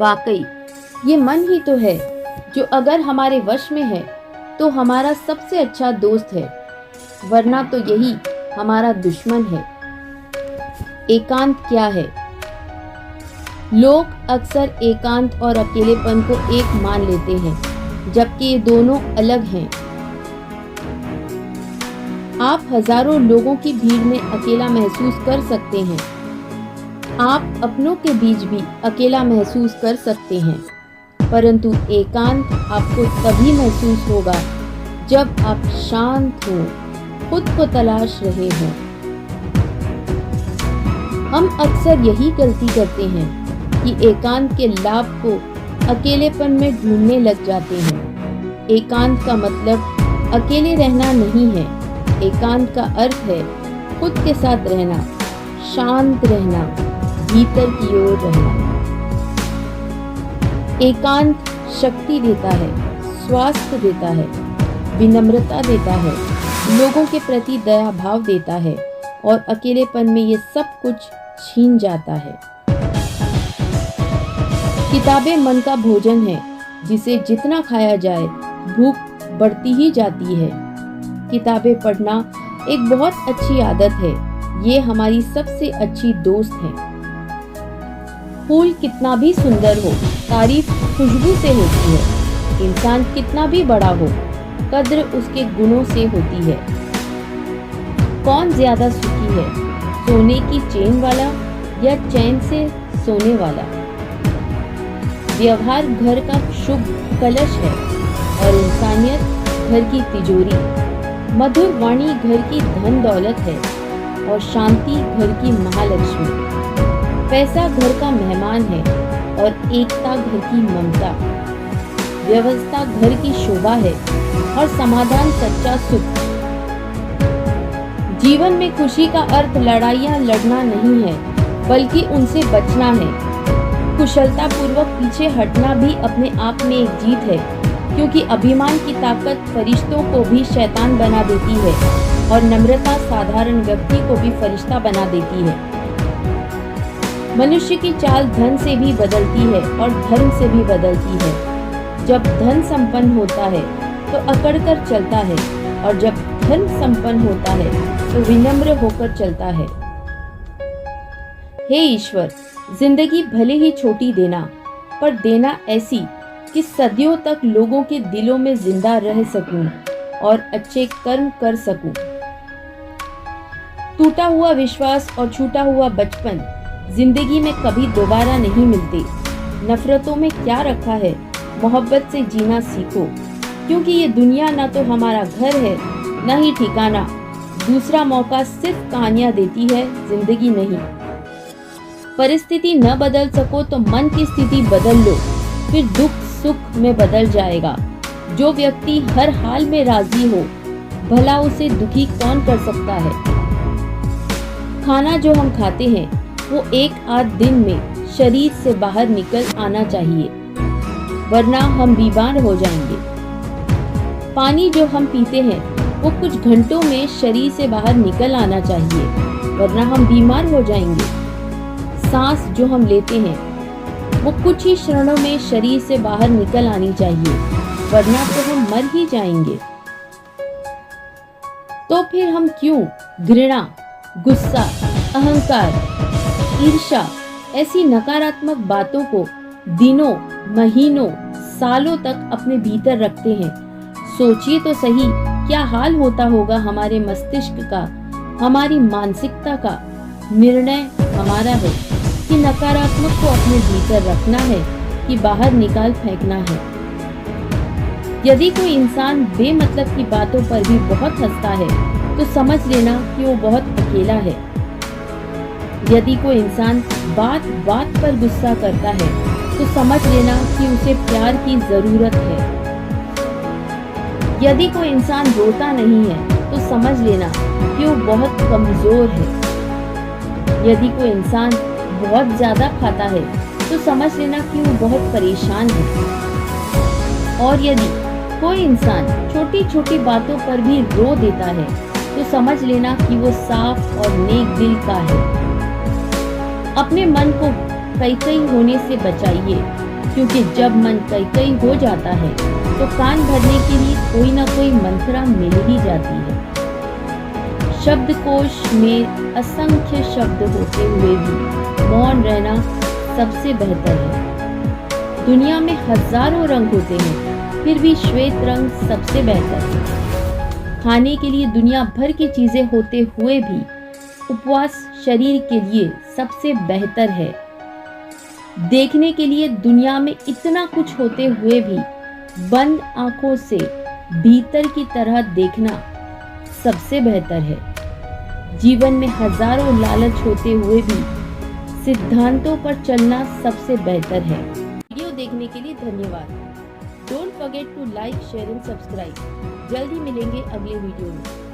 वाकई ये मन ही तो है जो अगर हमारे वश में है तो हमारा सबसे अच्छा दोस्त है, वरना तो यही हमारा दुश्मन है। एकांत क्या है? लोग अक्सर एकांत और अकेलेपन को एक मान लेते हैं, जबकि ये दोनों अलग हैं। आप हजारों लोगों की भीड़ में अकेला महसूस कर सकते हैं। आप अपनों के बीच भी अकेला महसूस कर सकते हैं, परंतु एकांत आपको तभी महसूस होगा जब आप शांत हो, खुद को तलाश रहे हो। हम अक्सर यही गलती करते हैं कि एकांत के लाभ को अकेलेपन में ढूंढने लग जाते हैं। एकांत का मतलब अकेले रहना नहीं है। एकांत का अर्थ है खुद के साथ रहना, शांत रहना, भीतर की ओर रहना। एकांत शक्ति देता है, स्वास्थ्य देता है, विनम्रता देता है, लोगों के प्रति दया भाव देता है और अकेलेपन में ये सब कुछ छीन जाता है। किताबें मन का भोजन है, जिसे जितना खाया जाए भूख बढ़ती ही जाती है। किताबें पढ़ना एक बहुत अच्छी आदत है। ये हमारी सबसे अच्छी दोस्त है। फूल कितना भी सुंदर हो, तारीफ खुशबू से होती है। इंसान कितना भी बड़ा हो, कद्र उसके गुणों से होती है। कौन ज्यादा सुखी है, सोने की चेन वाला या चैन से सोने वाला? व्यवहार घर का शुभ कलश है और इंसानियत घर की तिजोरी। मधुर वाणी घर की धन दौलत है और शांति घर की महालक्ष्मी। पैसा घर का मेहमान है और एकता घर की ममता। व्यवस्था घर की शोभा है और समाधान सच्चा सुख। जीवन में खुशी का अर्थ लड़ाइयाँ लड़ना नहीं है, बल्कि उनसे बचना है। कुशलता पूर्वक पीछे हटना भी अपने आप में एक जीत है, क्योंकि अभिमान की ताकत फरिश्तों को भी शैतान बना देती है और नम्रता साधारण व्यक्ति को भी फरिश्ता बना देती है। मनुष्य की चाल धन से भी बदलती है और धर्म से भी बदलती है। जब धन संपन्न होता है तो अकड़ कर चलता है और जब धन संपन्न होता है तो विनम्र होकर चलता है। हे ईश्वर, जिंदगी भले ही छोटी देना, पर देना ऐसी कि सदियों तक लोगों के दिलों में जिंदा रह सकूं और अच्छे कर्म कर सकूं। टूटा हुआ विश्वास और छूटा हुआ बचपन जिंदगी में कभी दोबारा नहीं मिलते। नफरतों में क्या रखा है, मोहब्बत से जीना सीखो, क्योंकि ये दुनिया ना तो हमारा घर है, न ही ठिकाना। दूसरा मौका सिर्फ कहानियां देती है, जिंदगी नहीं। परिस्थिति न बदल सको तो मन की स्थिति बदल लो, फिर दुख सुख में बदल जाएगा। जो व्यक्ति हर हाल में राजी हो, भला उसे दुखी कौन कर सकता है। खाना जो हम खाते हैं वो एक आध दिन में शरीर से बाहर निकल आना चाहिए, वरना हम बीमार हो जाएंगे। पानी जो हम पीते हैं वो कुछ घंटों में शरीर से बाहर निकल आना चाहिए, वरना हम बीमार हो जाएंगे। सांस जो हम लेते हैं वो कुछ ही क्षणों में शरीर से बाहर निकल आनी चाहिए, वरना तो हम मर ही जाएंगे। तो फिर हम क्यों घृणा, गुस्सा, अहंकार, ईर्ष्या ऐसी नकारात्मक बातों को दिनों, महीनों, सालों तक अपने भीतर रखते हैं? सोचिए तो सही, क्या हाल होता होगा हमारे मस्तिष्क का, हमारी मानसिकता का। निर्णय हमारा है कि नकारात्मक को अपने भीतर रखना है कि बाहर निकाल फेंकना है। यदि कोई इंसान बेमतलब की बातों पर भी बहुत हंसता है तो समझ लेना कि वो बहुत अकेला है। यदि कोई इंसान बात बात पर गुस्सा करता है तो समझ लेना कि उसे प्यार की जरूरत है। यदि कोई इंसान रोता नहीं है तो समझ लेना कि वो बहुत कमजोर है। यदि कोई इंसान बहुत ज्यादा खाता है तो समझ लेना कि वो बहुत परेशान है। और यदि कोई इंसान छोटी छोटी बातों पर भी रो देता है तो समझ लेना कि वो साफ और नेक दिल का है। अपने मन को कई होने से बचाइए। क्योंकि जब मन कई हो जाता है तो कान भरने के लिए कोई ना कोई मंत्रा मिल ही जाती है। शब्दकोश में असंख्य शब्द होते हुए भी मौन रहना सबसे बेहतर है। दुनिया में हजारों रंग होते हैं, फिर भी श्वेत रंग सबसे बेहतर है। खाने के लिए दुनिया भर की चीजें होते हुए भी उपवास शरीर के लिए सबसे बेहतर है। देखने के लिए दुनिया में इतना कुछ होते हुए भी बंद आंखों से भीतर की तरह देखना सबसे बेहतर है। जीवन में हजारों लालच होते हुए भी सिद्धांतों पर चलना सबसे बेहतर है। वीडियो देखने के लिए धन्यवाद। Don't forget to like, share and subscribe. जल्द ही मिलेंगे अगले वीडियो में।